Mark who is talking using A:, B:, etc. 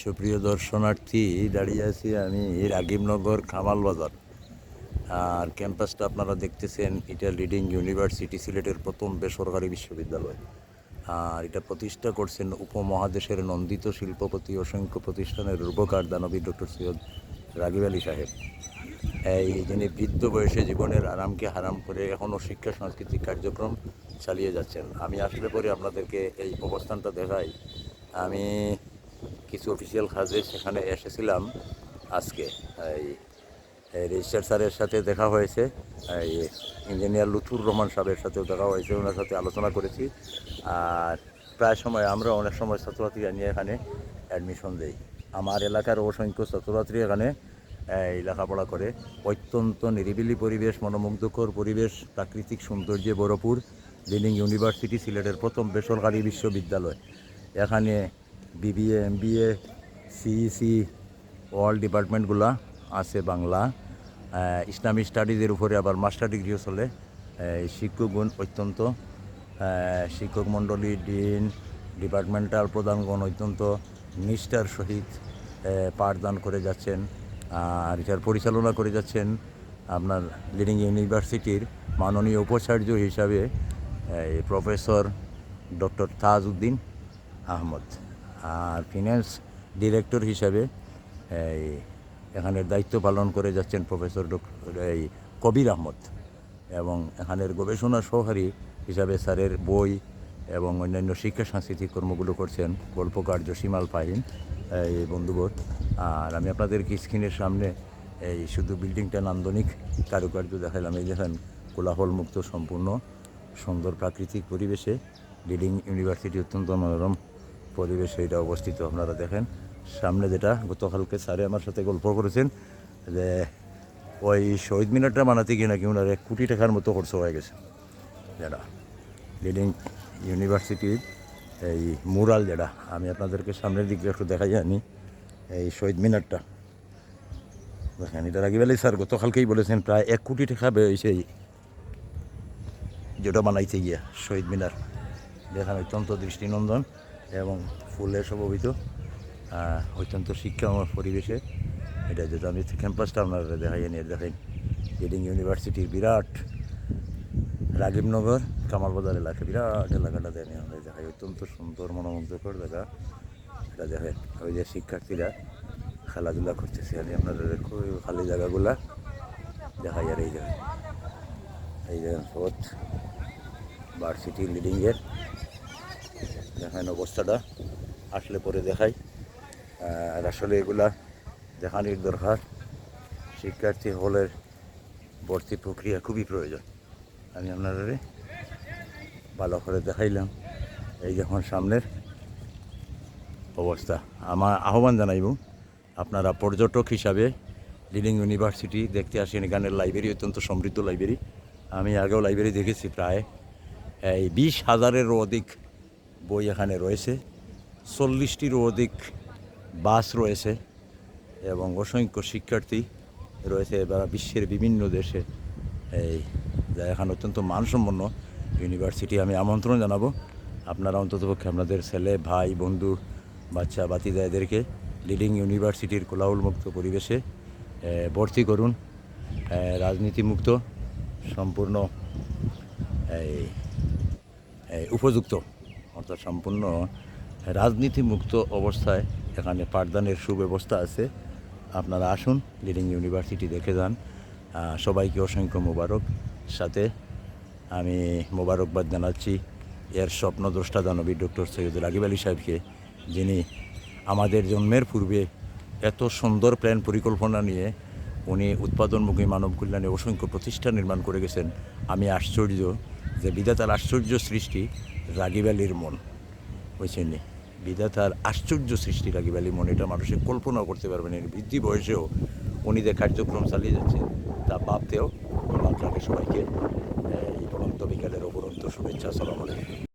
A: সুপ্রিয় দর্শনার্থী, দাঁড়িয়ে আছি আমি রাগিবনগর কামাল বাজার। আর ক্যাম্পাসটা আপনারা দেখতেছেন, এটা লিডিং ইউনিভার্সিটি, সিলেটের প্রথম বেসরকারি বিশ্ববিদ্যালয়। আর এটা প্রতিষ্ঠা করছেন উপমহাদেশের নন্দিত শিল্পপতি, অসংখ্য প্রতিষ্ঠানের রূপকার দানবী ডক্টর সৈয়দ রাগিব আলী সাহেব। যিনি বৃদ্ধ বয়সে জীবনের আরামকে হারাম করে এখনও শিক্ষা সাংস্কৃতিক কার্যক্রম চালিয়ে যাচ্ছেন। আমি আসলে পরে আপনাদেরকে এই অবস্থানটা দেখাই। আমি কিছু অফিসিয়াল কাজে সেখানে এসেছিলাম আজকে। এই রেজিস্ট্রার স্যারের সাথে দেখা হয়েছে, এই ইঞ্জিনিয়ার লুথুর রহমান সাহেবের সাথেও দেখা হয়েছে, ওনার সাথে আলোচনা করেছি। আর প্রায় সময় আমরা অনেক সময় ছাত্রছাত্রীরা নিয়ে এখানে অ্যাডমিশন দিই। আমার এলাকার অসংখ্য ছাত্রছাত্রী এখানে লেখাপড়া করে। অত্যন্ত নিরিবিলি পরিবেশ, মনোমুগ্ধকর পরিবেশ, প্রাকৃতিক সৌন্দর্যে ভরপুর লিডিং ইউনিভার্সিটি, সিলেটের প্রথম বেসরকারি বিশ্ববিদ্যালয়। এখানে বিবিএ, এমবিএ, সিইসি অল ডিপার্টমেন্টগুলো আছে। বাংলা, ইসলামিক স্টাডিজের উপরে আবার মাস্টার ডিগ্রিও চলে। শিক্ষকগণ অত্যন্ত, শিক্ষক মণ্ডলী, ডিন, ডিপার্টমেন্টাল প্রধানগণ অত্যন্ত নিষ্ঠার সহিত পাঠদান করে যাচ্ছেন। আর এটার পরিচালনা করে যাচ্ছেন আপনার লিডিং ইউনিভার্সিটির মাননীয় উপাচার্য হিসাবে প্রফেসর ডক্টর তাজউদ্দিন আহমদ। আর ফিন্যান্স ডিরেক্টর হিসাবে এখানের দায়িত্ব পালন করে যাচ্ছেন প্রফেসর কবির আহমদ। এবং এখানের গবেষণা সহকারী হিসাবে স্যারের বই এবং অন্যান্য শিক্ষা সাংস্কৃতিক কর্মগুলো করছেন গল্পকার জসিমাল ফাহিম বন্ধুবোধ। আর আমি আপনাদেরকে স্ক্রিনের সামনে শুধু বিল্ডিংটা নান্দনিক কারুকার্য দেখালাম। এই দেখেন, কোলাহল মুক্ত সম্পূর্ণ সুন্দর প্রাকৃতিক পরিবেশে লিডিং ইউনিভার্সিটি, অত্যন্ত মনোরম পরিবেশে এটা অবস্থিত। আপনারা দেখেন সামনে, যেটা গতকালকে স্যারে আমার সাথে গল্প করেছেন যে ওই শহীদ মিনারটা বানাতে গিয়ে নাকি ওনার 1 কোটি টাকার মতো খরচ হয়ে গেছে। যেটা লিডিং ইউনিভার্সিটির এই মুরাল, যেটা আমি আপনাদেরকে সামনের দিকে একটু দেখাই আনি, এই শহীদ মিনারটা দেখেন। এটা রাগিব আলী স্যার গতকালকেই বলেছেন প্রায় 1 কোটি টাকা ব্যয় হয়েছে যেটা বানাইতে গিয়া শহীদ মিনার। দেখেন অত্যন্ত দৃষ্টিনন্দন এবং ফুলে শোভিত, অত্যন্ত শিক্ষাময় পরিবেশে এটা, যেটা আমি ক্যাম্পাসটা আপনারা দেখাই নিয়ে দেখেন। লিডিং ইউনিভার্সিটির বিরাট রাগিবনগর কামাল বাজার এলাকা, বিরাট এলাকাটা দেখেন আমরা দেখাই। অত্যন্ত সুন্দর মনোমুগ্ধকর জায়গা এটা দেখেন। ওই যে শিক্ষার্থীরা খেলাধুলা করতেছে, আমি আপনাদের খালি জায়গাগুলা দেখাই। আর এই দেখেন, এই দেখেন পথ ভার্সিটি লিডিংয়ের দেখেন অবস্থাটা, আসলে পরে দেখাই। আর আসলে এগুলা দেখানোর দরকার। শিক্ষার্থী হলের ভর্তি প্রক্রিয়া খুবই প্রয়োজন। আমি আপনাদের ভালো করে দেখাইলাম। এই যখন সামনের অবস্থা, আমার আহ্বান জানাইব আপনারা পর্যটক হিসাবে লিডিং ইউনিভার্সিটি দেখতে আসেন। এখানের লাইব্রেরি অত্যন্ত সমৃদ্ধ লাইব্রেরি। আমি আগেও লাইব্রেরি দেখেছি, প্রায় 20,000-এরও অধিক বই এখানে রয়েছে, 40টিরও অধিক বাস রয়েছে এবং অসংখ্য শিক্ষার্থী রয়েছে বিশ্বের বিভিন্ন দেশে। যা এখানে অত্যন্ত মানসম্পন্ন ইউনিভার্সিটি। আমি আমন্ত্রণ জানাবো আপনারা অন্ততপক্ষে আপনাদের ছেলে, ভাই, বন্ধু, বাচ্চা বাতিদা এদেরকে লিডিং ইউনিভার্সিটির কোলাহলমুক্ত পরিবেশে ভর্তি করুন। রাজনীতিমুক্ত, সম্পূর্ণ উপযুক্ত, অর্থাৎ সম্পূর্ণ রাজনীতিমুক্ত অবস্থায় এখানে পাঠদানের সুব্যবস্থা আছে। আপনারা আসুন, লিডিং ইউনিভার্সিটি দেখে যান। সবাইকে অসংখ্য মোবারক। সাথে আমি মোবারকবাদ জানাচ্ছি এর স্বপ্নদ্রষ্টা দানবী ডক্টর সৈয়দ রাগিব আলী সাহেবকে, যিনি আমাদের জন্মের পূর্বে এত সুন্দর প্ল্যান পরিকল্পনা নিয়ে উনি উৎপাদনমুখী মানব কল্যাণে অসংখ্য প্রতিষ্ঠান নির্মাণ করে গেছেন। আমি আশ্চর্য যে বিধাতার আশ্চর্য সৃষ্টি রাগিব আলীর মন, বুঝছেন? বিধাতার আশ্চর্য সৃষ্টি রাগিব আলীর মন, এটা মানুষের কল্পনাও করতে পারবেন। এর বৃদ্ধি বয়সেও উনি যে কার্যক্রম চালিয়ে যাচ্ছেন তা ভাবতেও আপনাকে সবাইকে এই পরন্ত বিকালের অপরন্ত শুভেচ্ছা। আসসালামু আলাইকুম।